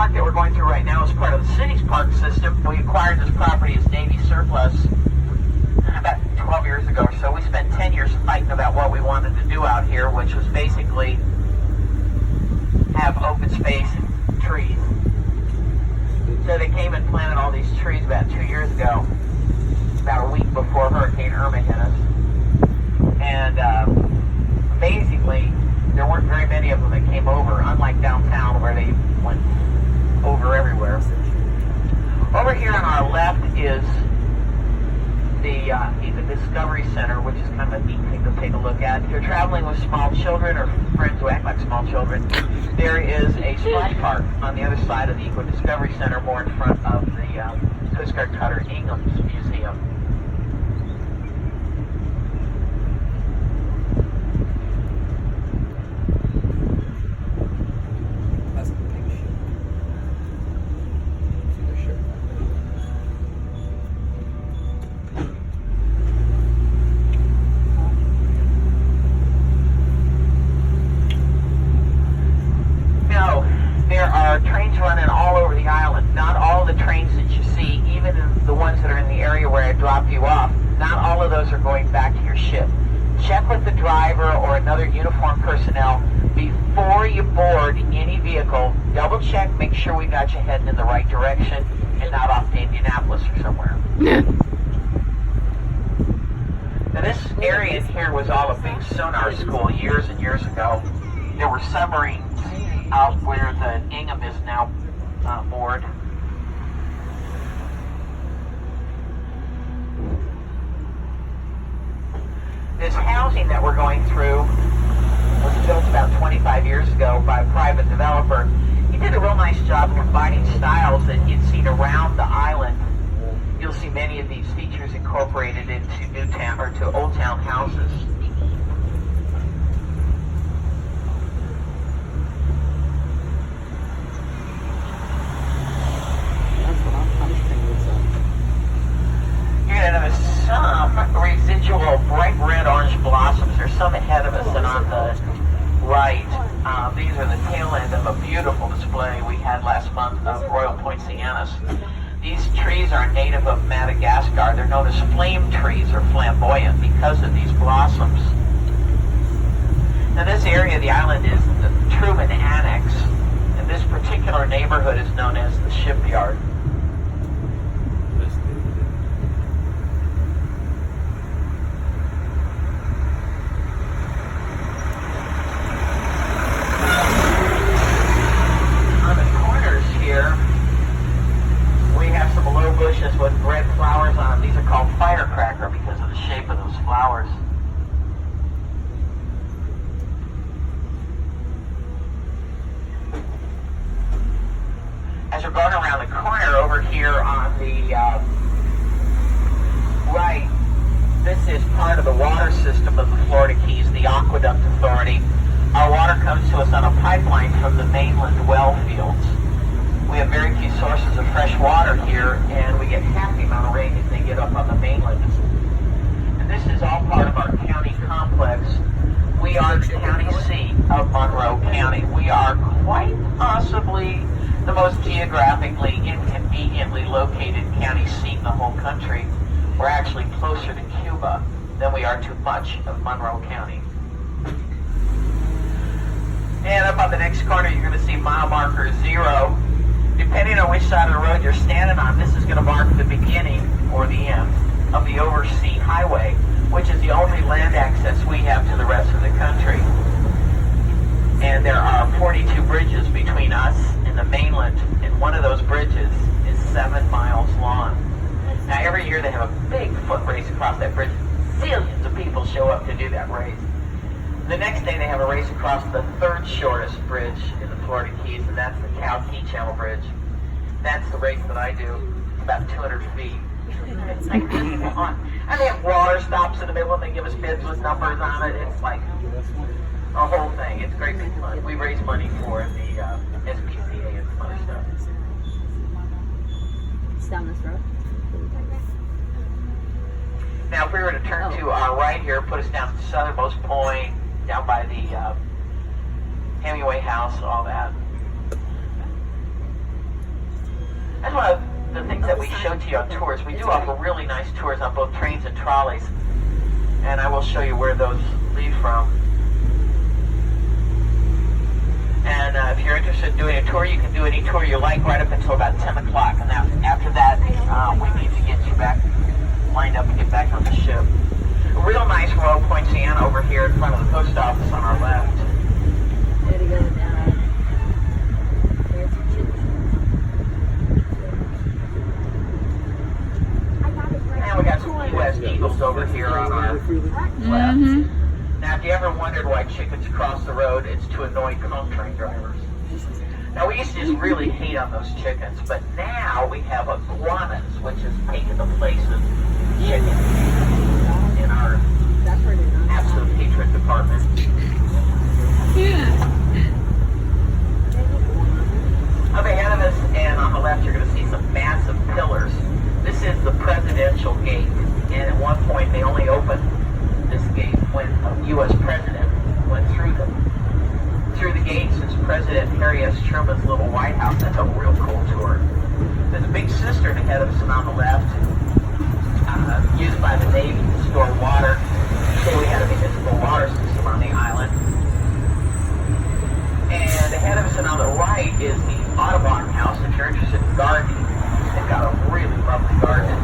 park that we're going through right now is part of the city's park system. We acquired this property as Navy surplus about 12 years ago or so. We spent 10 years fighting about what we wanted to do out here, which was basically have open space and trees. So they came and planted all these trees about 2 years ago, about a week before Hurricane Irma hit us. And basically, there weren't very many of them that came over, unlike downtown where they went over everywhere. Over here on our left is the Discovery Center, which is kind of a neat thing to take a look at. If you're traveling with small children or friends who act like small children, there is a splash park on the other side of the Eco Discovery Center, more in front of the Coast Guard Cutter Ingham's Museum. Trains running all over the island. Not all the trains that you see, even the ones that are in the area where I drop you off, not all of those are going back to your ship. Check with the driver or another uniformed personnel before you board any vehicle. Double check, make sure we got you heading in the right direction and not off to Indianapolis or somewhere. Now this area in here was all a big sonar school years and years ago. There were submarines out where the Ingham is now moored. This housing that we're going through was built about 25 years ago by a private developer. He did a real nice job combining styles that you'd seen around the island. You'll see many of these features incorporated into Newtown or to Old Town houses. Some residual bright red orange blossoms. There's some ahead of us and on the right. These are the tail end of a beautiful display we had last month of Royal Poincianas. These trees are native of Madagascar. They're known as flame trees or flamboyant because of these blossoms. Now this area of the island is the Truman Annex, and this particular neighborhood is known as the Shipyard. Bushes with red flowers on them. These are called firecracker because of the shape of those flowers. As you're going around the corner over here on the right, this is part of the water system of the Florida Keys, the Aqueduct Authority. Our water comes to us on a pipeline from the mainland well fields. We have very few sources of fresh water here, and we get half the amount of rain as they get up on the mainland. And this is all part of our county complex. We are the county seat of Monroe County. We are quite possibly the most geographically inconveniently located county seat in the whole country. We're actually closer to Cuba than we are to much of Monroe County. And up on the next corner, you're going to see mile marker 0. Depending on which side of the road you're standing on, this is going to mark the beginning or the end of the Oversea Highway, which is the only land access we have to the rest of the country. And there are 42 bridges between us and the mainland, and one of those bridges is 7 miles long. Now every year they have a big foot race across that bridge. Zillions of people show up to do that race. The next day they have a race across the third shortest bridge in the Florida Keys, and that's the Cow Key Channel Bridge. That's the race that I do, about 200 feet. It's like, come on. And they have water stops in the middle, and they give us bids with numbers on it. It's like a whole thing. It's great big fun. We raise money for the SPCA and some other stuff. It's down this road. Now, if we were to turn to our right here, put us down to the southernmost point, down by the Hemingway House, all that. That's one of the things that we show to you on tours. We do offer really nice tours on both trains and trolleys. And I will show you where those leave from. And if you're interested in doing a tour, you can do any tour you like right up until about 10 o'clock. And after that, we need to get you back lined up and get back on the ship. A real nice row of Poinciana over here in front of the post office on our left. And we got some Key West Eagles over here on our left. Now, if you ever wondered why chickens cross the road, it's to annoy comp train drivers. Now, we used to just really hate on those chickens, but now we have iguanas, which has taken the place of chickens in our absolute hatred department. Yeah. Up ahead of us and on the left, you're going to see some massive pillars. This is the presidential gate, and at one point they only opened this gate when a U.S. president went through the gate since President Harry S. Truman's little White House. That's a real cool tour. There's a big cistern ahead of us and on the left, used by the Navy to store water. Say we had a municipal water system on the island. And ahead of us and on the right is the Audubon House. If you're interested in gardening, they've got a really lovely garden.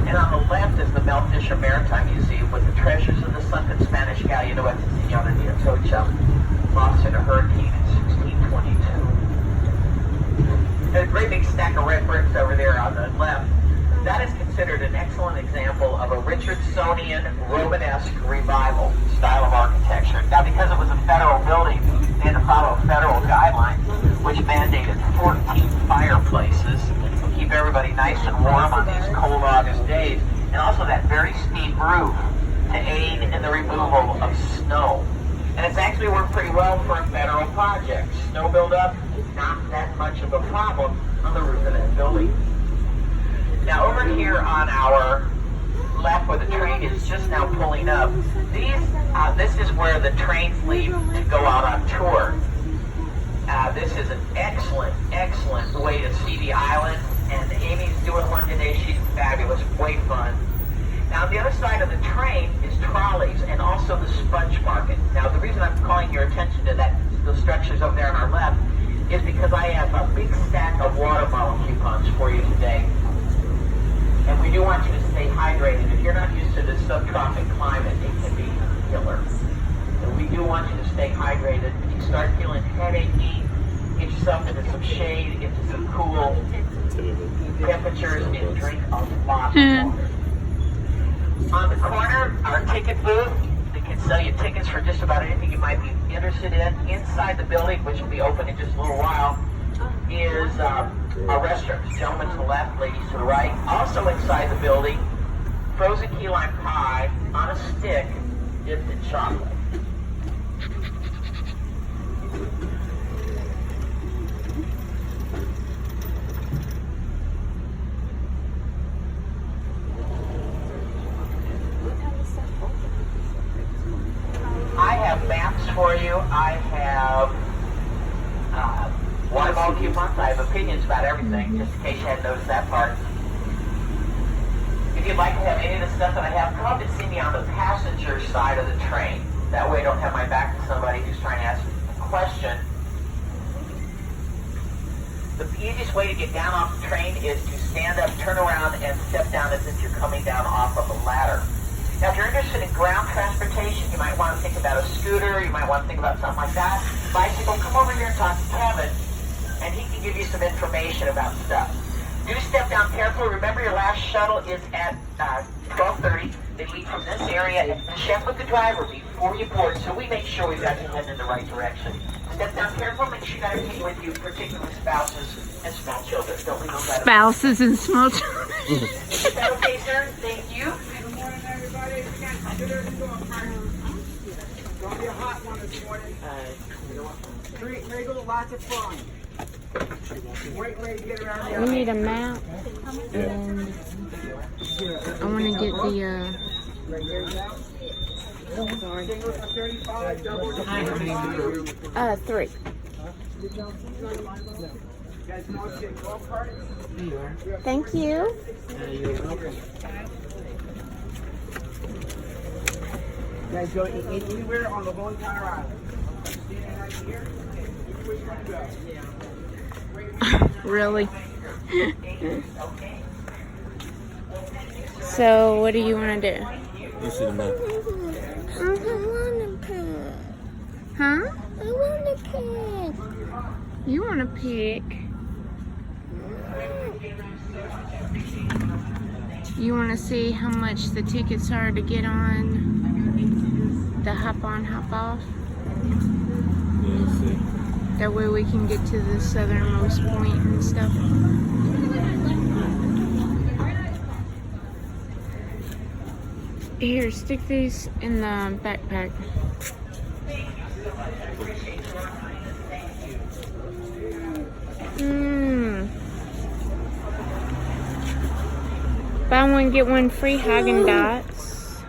And on the left is the Mel Fisher Maritime Museum with the treasures of the sunken Spanish galleon Señora de Atocha, lost in a hurricane in 1622. There's a great big stack of red bricks over there on the left. That is considered an excellent example of a Richardsonian Romanesque revival style of architecture. Now, because it was a federal building, they had to follow federal guidelines, which mandated 14 fireplaces to keep everybody nice and warm on these cold August days, and also that very steep roof to aid in the removal of snow. And it's actually worked pretty well for a federal project. Snow buildup, not that much of a problem on the roof of that building. Now over here on our left where the train is just now pulling up, this is where the trains leave to go out on tour. This is an excellent, excellent way to see the island, and Amy's doing one today. She's fabulous, way fun. Now, on the other side of the train is trolleys and also the sponge market. Now, the reason I'm calling your attention to those structures over there on our left is because I have a big stack of water bottle coupons for you today. And we do want you to stay hydrated. If you're not used to the subtropic climate, it can be killer. And we do want you to stay hydrated. If you start feeling headachy, get yourself into some shade, get to some cool temperatures, and drink a lot of water. On the corner, our ticket booth, they can sell you tickets for just about anything you might be interested in. Inside the building, which will be open in just a little while, is a restaurant. Gentlemen to the left, ladies to the right. Also inside the building, frozen key lime pie on a stick dipped in chocolate. I have maps for you. I have water bottle coupons. I have opinions about everything, just in case you hadn't noticed that part. If you'd like to have any of the stuff that I have, come up and see me on the passenger side of the train. That way I don't have my back to somebody who's trying to ask a question. The easiest way to get down off the train is to stand up, turn around, and step down as if you're coming down off of a ladder. Now, if you're interested in ground transportation, you might want to think about a scooter, you might want to think about something like that. Bicycle, come over here and talk to Kevin, and he can give you some information about stuff. Do step down carefully. Remember, your last shuttle is at 12:30. They leave from this area, and check with the driver before you board, so we make sure we've got you heading in the right direction. Step down careful. Make sure you got everything with you, particularly spouses and small children. Don't leave those out. Spouses and small children. Is that okay, sir? Thank you. Good morning, everybody. It's going to be a hot one this morning. Street legal, lots of fun. Great way to get around We the need a map, and I want to get the, Singles for 35, doubles for 35. 3. guys know what's in golf carts? Thank you. You're welcome. You guys go anywhere on the Lone Pine Island. Standing right here, anywhere you want to go. Really? So, what do you want to do? You see the map. I want to pick. Huh? I want to pick. You want to pick? You want to see how much the tickets are to get on the hop on, hop off? Yeah, let's see. That way we can get to the southernmost point and stuff. Here, stick these in the backpack. Buy one, get one free Haagen-Dazs.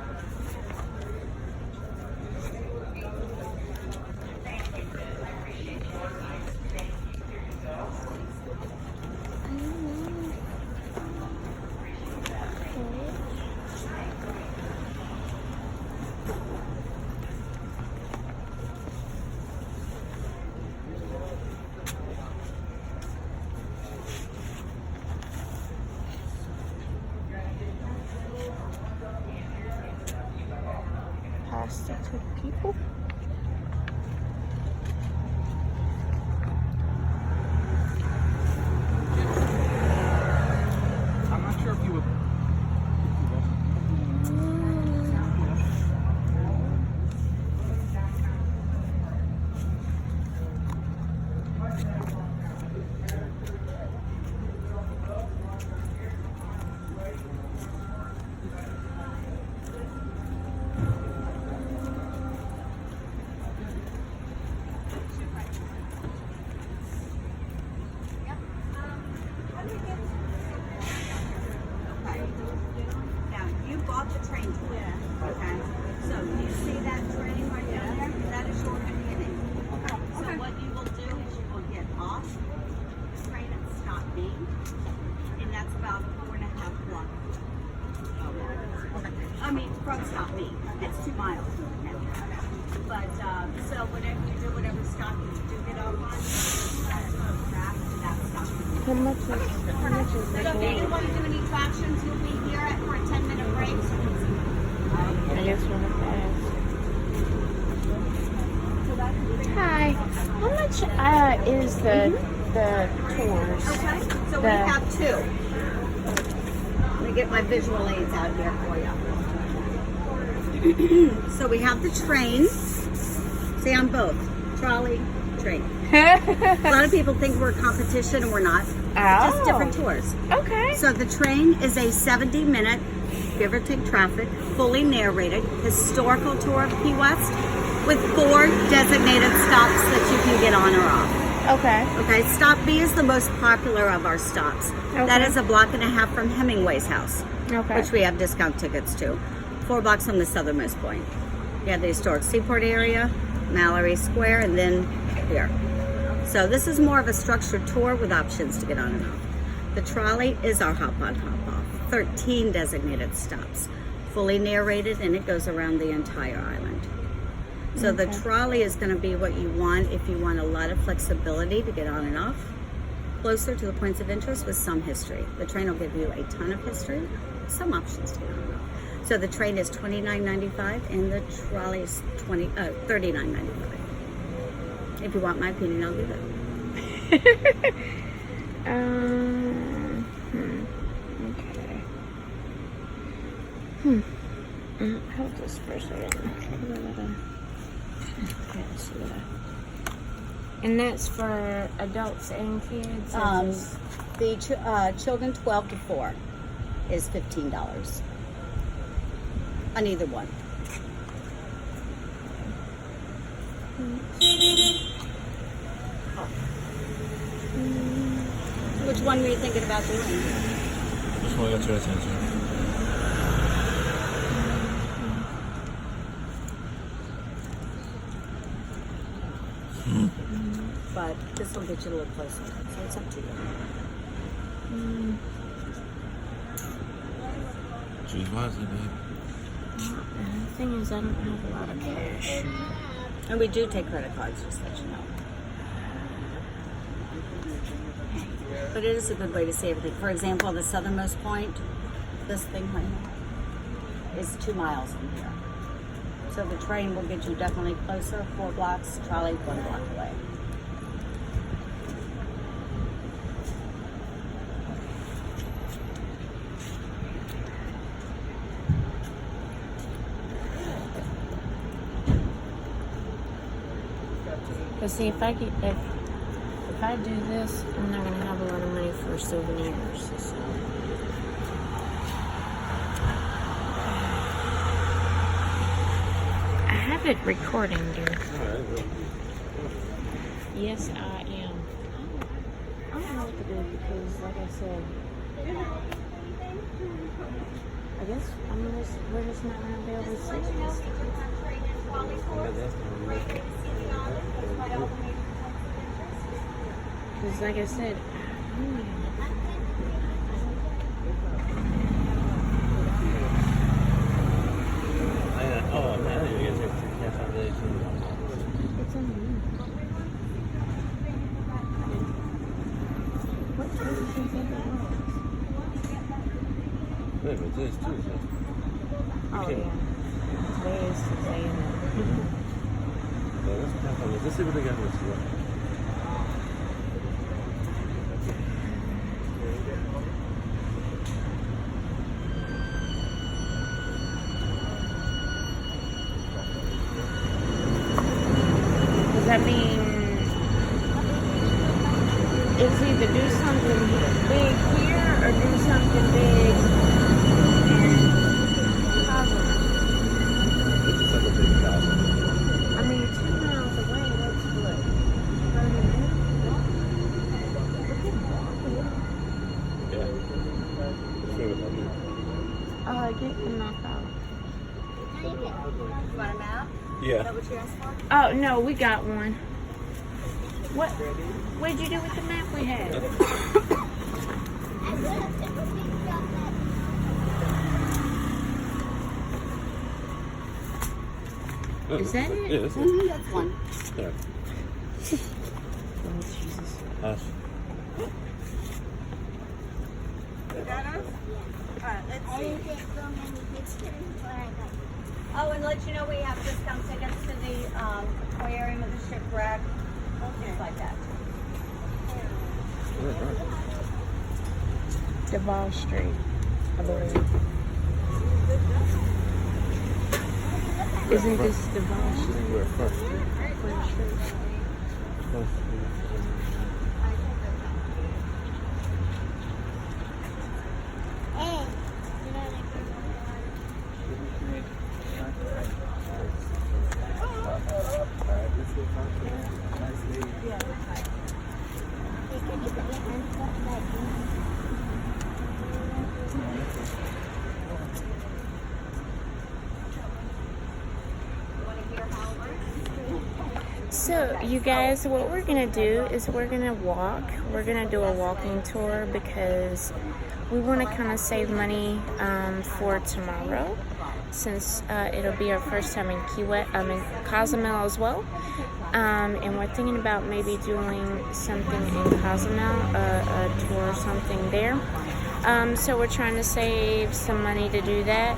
Pasta to people. I'm not sure if you would. Now, you bought the train tour, okay? So you see that train right down there? That is your beginning. So what you will do is you will get off the train at Stop B, and that's about 4.5 blocks. I mean, from Stop B, it's 2 miles now. But, so whatever you do, whatever stop you do get off on, that's going to crash to that stop. How much is So if you want to do any attractions, you'll be here for a 10-minute break. So we can see. I guess we'll have to ask. Hi. How much is the tours? Okay, so we The- have 2. Let me get my visual aids out here for you. So we have the train. See, on both. Trolley, train. A lot of people think we're a competition and we're not. Just different tours. Okay. So the train is a 70-minute, give or take traffic, fully narrated, historical tour of Key West with 4 designated stops that you can get on or off. Okay. Okay, Stop B is the most popular of our stops. That Okay. is a block and a half from Hemingway's house, Okay. which we have discount tickets to. 4 blocks from the southernmost point. You have the historic Seaport area, Mallory Square, and then here. So this is more of a structured tour with options to get on and off. The trolley is our hop on, hop off. 13 designated stops, fully narrated, and it goes around the entire island. So the trolley is going to be what you want if you want a lot of flexibility to get on and off, closer to the points of interest with some history. The train will give you a ton of history, some options to get on and off. So the train is $29.95 and the trolley is $39.95. If you want my opinion, I'll give it. Okay. Hold this for a second. Okay, see that. And that's for adults and kids? or just- The children 12 to 4 is $15 on either one. Which one were you thinking about doing? Which one got your attention? But This will get you a little closer, so it's up to you. Choose wisely, babe. The thing is, I don't have a lot of cash. And we do take credit cards, just to let you know. But it is a good way to see everything. For example, the southernmost point, this thing right here, is 2 miles from here. So the train will get you definitely closer, 4 blocks, trolley 1 block away. But see, if I do this, I'm not gonna have a lot of money for souvenirs. So. I have it recording, dear. Yes, I am. I don't know what to do because, like I said, I guess we're just not gonna be able to see this. Because, like I said, Oh, man, I didn't even get to can't find the 18. it's on me. What time do you think it was? Wait a minute, today's Tuesday. Oh, kidding. yeah. Today is Tuesday, isn't it? Let's see what they got this year. Does that mean it's either do something big here or do something big in Cozumel? It's just like a big thousand. I mean, 2 miles away, that's what? 30 minutes? Yeah. It's really lovely. Get the map out. You want a map? Is Yeah. that what you asked for? Oh, no, we got one. What'd you do with the map we had? Is that it? Yeah, that's it. Mm-hmm, that's one. Yeah. Oh, Jesus. Hush. You got us? Alright, let's see. Oh, and let you know we have discount tickets to the aquarium of the shipwreck. Things like that. Duval Street, I believe. Isn't this Duval Street? We're first. First Street? So, you guys, what we're going to do is we're going to walk. We're going to do a walking tour because we want to kind of save money for tomorrow, since it'll be our first time in Cozumel as well. And we're thinking about maybe doing something in Cozumel, a tour or something there. So we're trying to save some money to do that.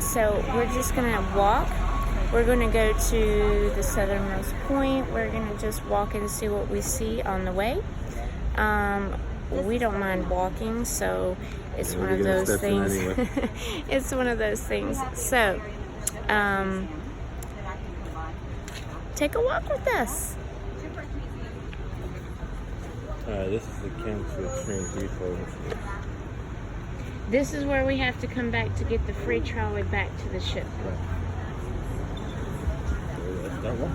So we're just going to walk. We're going to go to the southernmost point. We're going to just walk and see what we see on the way. We don't mind walking, so it's one of those things. Anyway. It's one of those things. So, take a walk with us. Alright, this is the Kingswood Stream 3 This is where we have to come back to get the free trolley back to the ship. That one?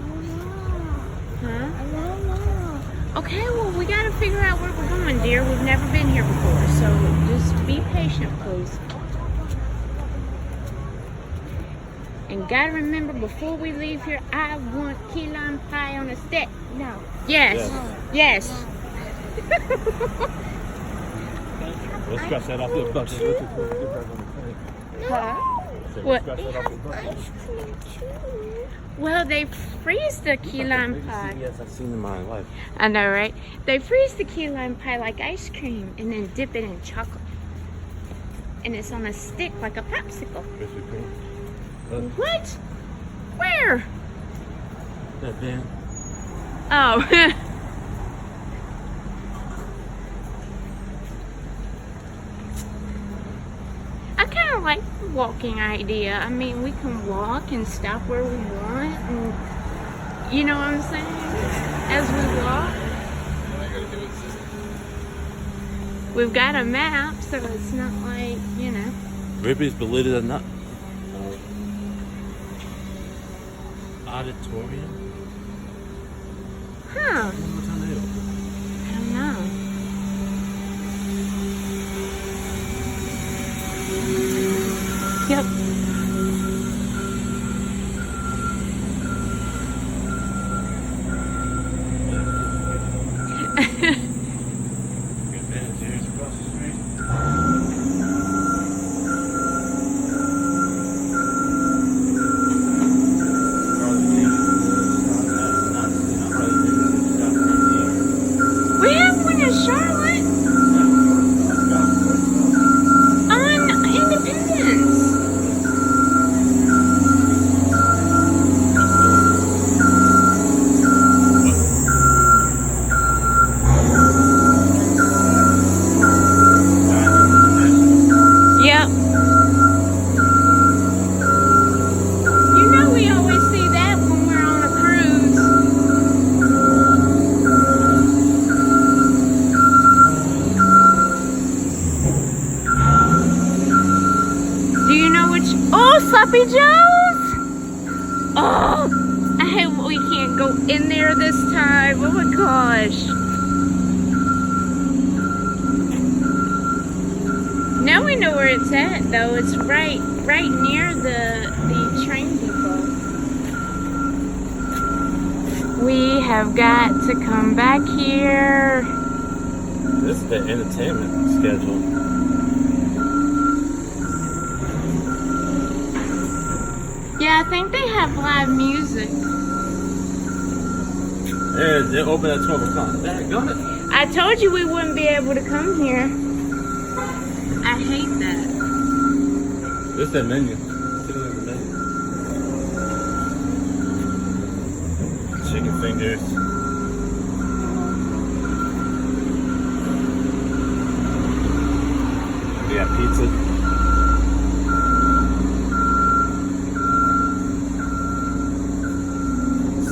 Huh? Okay, well, we gotta figure out where we're going, dear. We've never been here before, so just be patient, please. And gotta remember, before we leave here, I want key lime pie on a stick. No. Yes. Yes. Let's scratch that off your bucket. Get back on the thing. Huh? So What? scratch that off your bucket. Well, they freeze the key lime pie. Yes, I've seen in my life. I know, right? They freeze the key lime pie like ice cream and then dip it in chocolate. And it's on a stick like a popsicle. Krispy Kreme. What? Where? That van. Oh. I kind of like the walking idea. I mean, we can walk and stop where we want, and you know what I'm saying? As we walk, we've got a map, so it's not like, you know. Ripley's, believe it or not. Auditorium. Huh? What time they open? I don't know. Yep. Good Ben and Jerry's across the street. We have one in Charlotte on Independence. Yep. You know we always see that when we're on a cruise. Do you know which? Oh, Sloppy Joe's! Oh, I hate we can't go in there this time. Oh my gosh. Now we know where it's at, though. It's right near the train depot. We have got to come back here. This is the entertainment schedule. Yeah, I think they have live music. They're open at 12 o'clock. Daggone it. I told you we wouldn't be able to come here. I hate that. This is their menu. See the menu. Chicken fingers. We got pizza.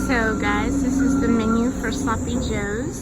So guys, this is the menu for Sloppy Joe's.